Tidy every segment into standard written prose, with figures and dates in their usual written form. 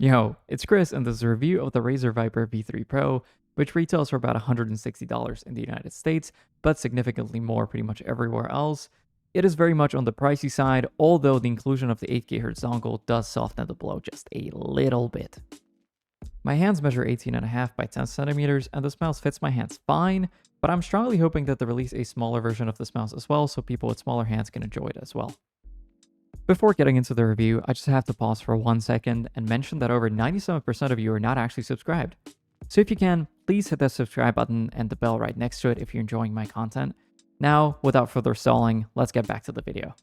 Yo, it's Chris, and this is a review of the Razer Viper V3 Pro, which retails for about $160 in the United States, but significantly more pretty much everywhere else. It is very much on the pricey side, although the inclusion of the 8 GHz dongle does soften the blow just a little bit. My hands measure 18.5 by 10 centimeters, and this mouse fits my hands fine, but I'm strongly hoping that they release a smaller version of this mouse as well, so people with smaller hands can enjoy it as well. Before getting into the review, I just have to pause for 1 second and mention that over 97% of you are not actually subscribed. So if you can, please hit that subscribe button and the bell right next to it if you're enjoying my content. Now, without further stalling, let's get back to the video.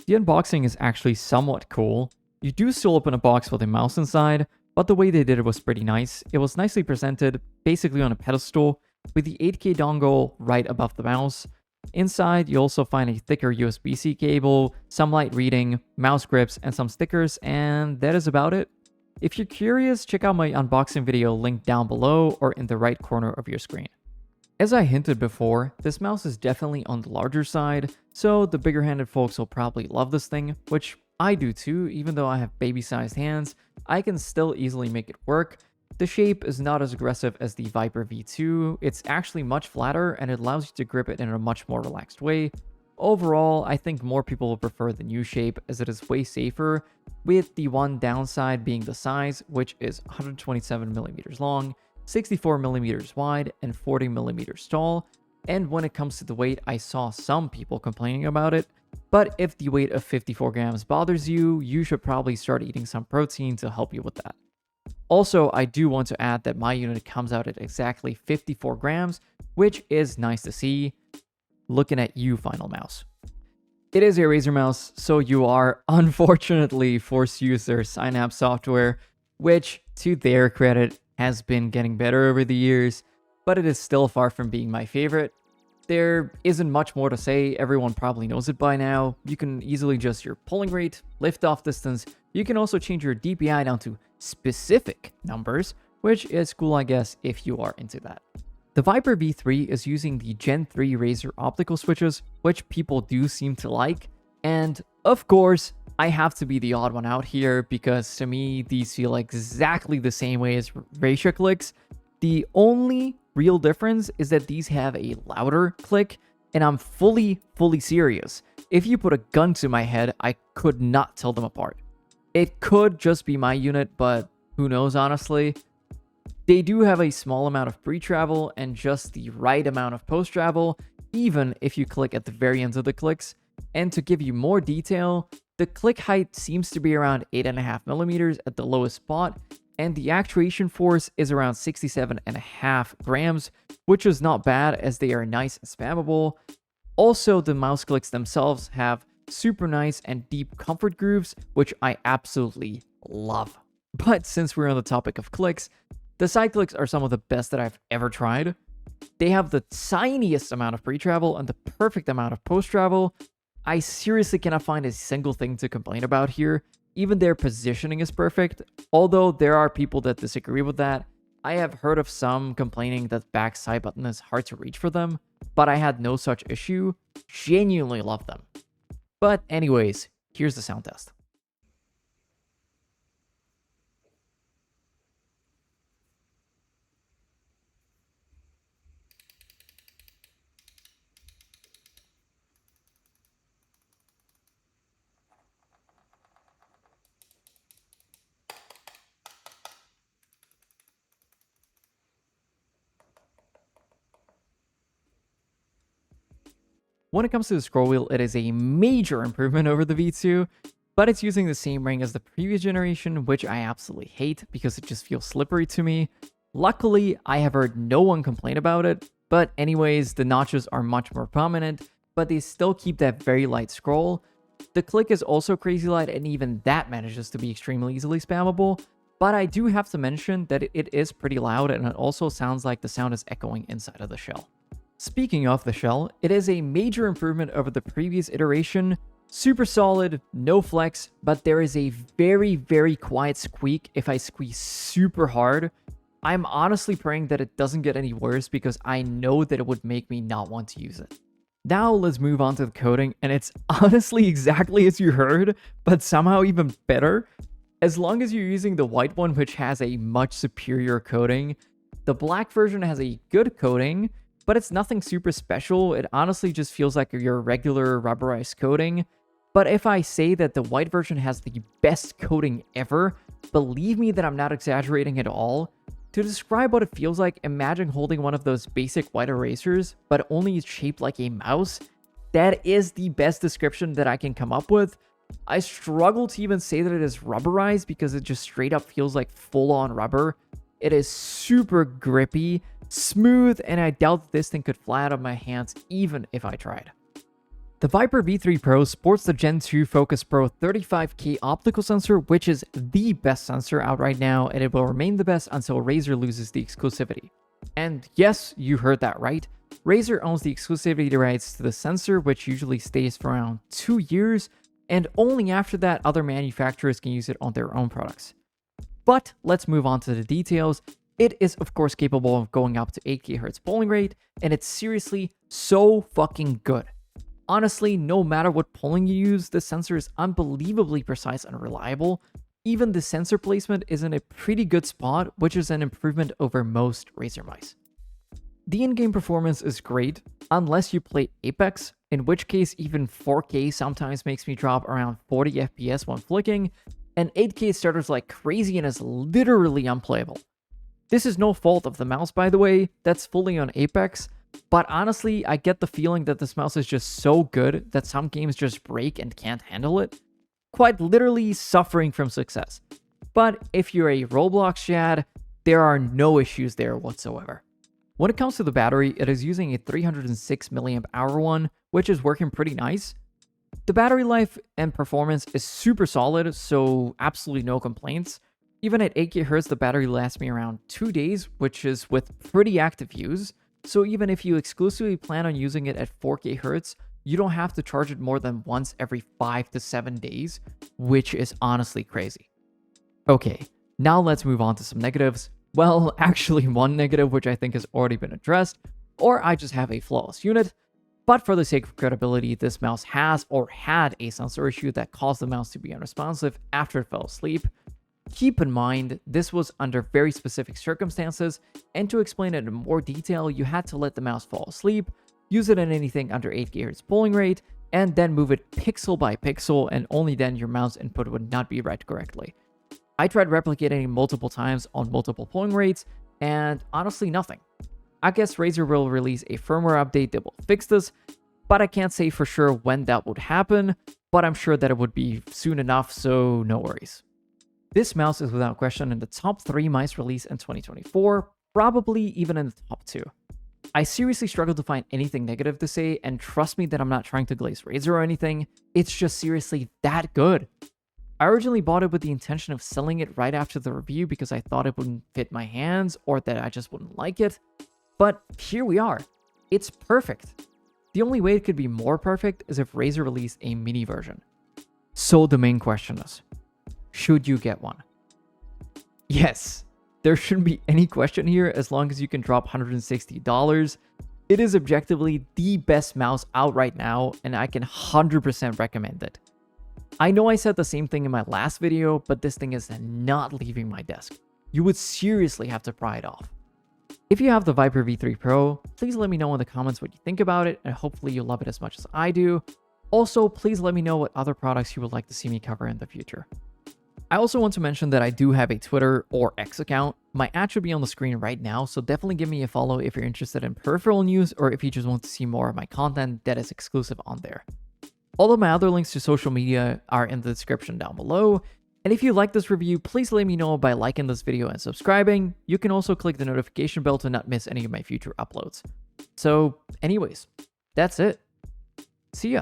The unboxing is actually somewhat cool. You do still open a box with a mouse inside, but the way they did it was pretty nice. It was nicely presented, basically on a pedestal, with the 8K dongle right above the mouse. Inside, you also find a thicker USB-C cable, some light reading, mouse grips, and some stickers, and that is about it. If you're curious, check out my unboxing video linked down below or in the right corner of your screen. As I hinted before, this mouse is definitely on the larger side, so the bigger-handed folks will probably love this thing, which I do too. Even though I have baby-sized hands, I can still easily make it work. The shape is not as aggressive as the Viper V2, it's actually much flatter and it allows you to grip it in a much more relaxed way. Overall, I think more people will prefer the new shape as it is way safer, with the one downside being the size, which is 127mm long, 64mm wide, and 40mm tall. And when it comes to the weight, I saw some people complaining about it, but if the weight of 54 grams bothers you, you should probably start eating some protein to help you with that. Also, I do want to add that my unit comes out at exactly 54 grams, which is nice to see. Looking at you, Final Mouse. It is a Razer mouse, so you are unfortunately forced to use their Synapse software, which, to their credit, has been getting better over the years, but it is still far from being my favorite. There isn't much more to say, everyone probably knows it by now. You can easily adjust your pulling rate, lift-off distance. You can also change your DPI down to specific numbers, which is cool, I guess, if you are into that. The Viper V3 is using the Gen 3 Razer optical switches, which people do seem to like. And of course, I have to be the odd one out here because to me, these feel exactly the same way as Razer clicks. The only real difference is that these have a louder click, and I'm fully serious. If you put a gun to my head, I could not tell them apart. It could just be my unit, but who knows, honestly. They do have a small amount of pre-travel and just the right amount of post-travel, even if you click at the very ends of the clicks. And to give you more detail, the click height seems to be around 8.5mm at the lowest spot, and the actuation force is around 67.5 grams, which is not bad as they are nice and spammable. Also, the mouse clicks themselves have super nice and deep comfort grooves, which I absolutely love. But since we're on the topic of clicks, the side clicks are some of the best that I've ever tried. They have the tiniest amount of pre-travel and the perfect amount of post-travel. I seriously cannot find a single thing to complain about here. Even their positioning is perfect, although there are people that disagree with that. I have heard of some complaining that the back side button is hard to reach for them, but I had no such issue. Genuinely love them. But anyways, here's the sound test. When it comes to the scroll wheel, it is a major improvement over the V2, but it's using the same ring as the previous generation, which I absolutely hate because it just feels slippery to me. Luckily, I have heard no one complain about it, but anyways, the notches are much more prominent, but they still keep that very light scroll. The click is also crazy light, and even that manages to be extremely easily spammable, but I do have to mention that it is pretty loud, and it also sounds like the sound is echoing inside of the shell. Speaking of the shell, it is a major improvement over the previous iteration. Super solid, no flex, but there is a very quiet squeak if I squeeze super hard. I'm honestly praying that it doesn't get any worse because I know that it would make me not want to use it. Now let's move on to the coding, and it's honestly exactly as you heard, but somehow even better. As long as you're using the white one, which has a much superior coating, the black version has a good coating, but it's nothing super special. It honestly just feels like your regular rubberized coating. But if I say that the white version has the best coating ever, believe me that I'm not exaggerating at all. To describe what it feels like, imagine holding one of those basic white erasers, but only it's shaped like a mouse. That is the best description that I can come up with. I struggle to even say that it is rubberized because it just straight up feels like full-on rubber. It is super grippy, smooth, and I doubt that this thing could fly out of my hands even if I tried. The Viper V3 Pro sports the Gen 2 Focus Pro 35K optical sensor, which is the best sensor out right now, and it will remain the best until Razer loses the exclusivity. And yes, you heard that right. Razer owns the exclusivity rights to the sensor, which usually stays for around 2 years, and only after that other manufacturers can use it on their own products. But let's move on to the details. It is of course capable of going up to 8 GHz polling rate, and it's seriously so fucking good. Honestly, no matter what polling you use, the sensor is unbelievably precise and reliable. Even the sensor placement is in a pretty good spot, which is an improvement over most Razer mice. The in-game performance is great, unless you play Apex, in which case even 4K sometimes makes me drop around 40 FPS when flicking, and 8K stutters like crazy and is literally unplayable. This is no fault of the mouse, by the way, that's fully on Apex, but honestly, I get the feeling that this mouse is just so good that some games just break and can't handle it. Quite literally suffering from success. But if you're a Roblox Chad, there are no issues there whatsoever. When it comes to the battery, it is using a 306 mAh one, which is working pretty nice. The battery life and performance is super solid, so absolutely no complaints. Even at 8 GHz, the battery lasts me around 2 days, which is with pretty active use. So even if you exclusively plan on using it at 4 GHz, you don't have to charge it more than once every 5 to 7 days, which is honestly crazy. Okay, now let's move on to some negatives. Well, actually one negative which I think has already been addressed, or I just have a flawless unit. But for the sake of credibility, this mouse has or had a sensor issue that caused the mouse to be unresponsive after it fell asleep. Keep in mind, this was under very specific circumstances, and to explain it in more detail, you had to let the mouse fall asleep, use it at anything under 8 GHz polling rate, and then move it pixel by pixel, and only then your mouse input would not be read correctly. I tried replicating it multiple times on multiple polling rates, and honestly nothing. I guess Razer will release a firmware update that will fix this, but I can't say for sure when that would happen, but I'm sure that it would be soon enough, so no worries. This mouse is without question in the top 3 mice released in 2024, probably even in the top 2. I seriously struggle to find anything negative to say, and trust me that I'm not trying to glaze Razer or anything, it's just seriously that good. I originally bought it with the intention of selling it right after the review because I thought it wouldn't fit my hands or that I just wouldn't like it, but here we are. It's perfect. The only way it could be more perfect is if Razer released a mini version. So the main question is, should you get one? Yes, there shouldn't be any question here as long as you can drop $160. It is objectively the best mouse out right now, and I can 100% recommend it. I know I said the same thing in my last video, but this thing is not leaving my desk. You would seriously have to pry it off. If you have the Viper V3 Pro, please let me know in the comments what you think about it, and hopefully you love it as much as I do. Also, please let me know what other products you would like to see me cover in the future. I also want to mention that I do have a Twitter or X account. My ad should be on the screen right now, so definitely give me a follow if you're interested in peripheral news or if you just want to see more of my content that is exclusive on there. All of my other links to social media are in the description down below. And if you like this review, please let me know by liking this video and subscribing. You can also click the notification bell to not miss any of my future uploads. So anyways, that's it. See ya.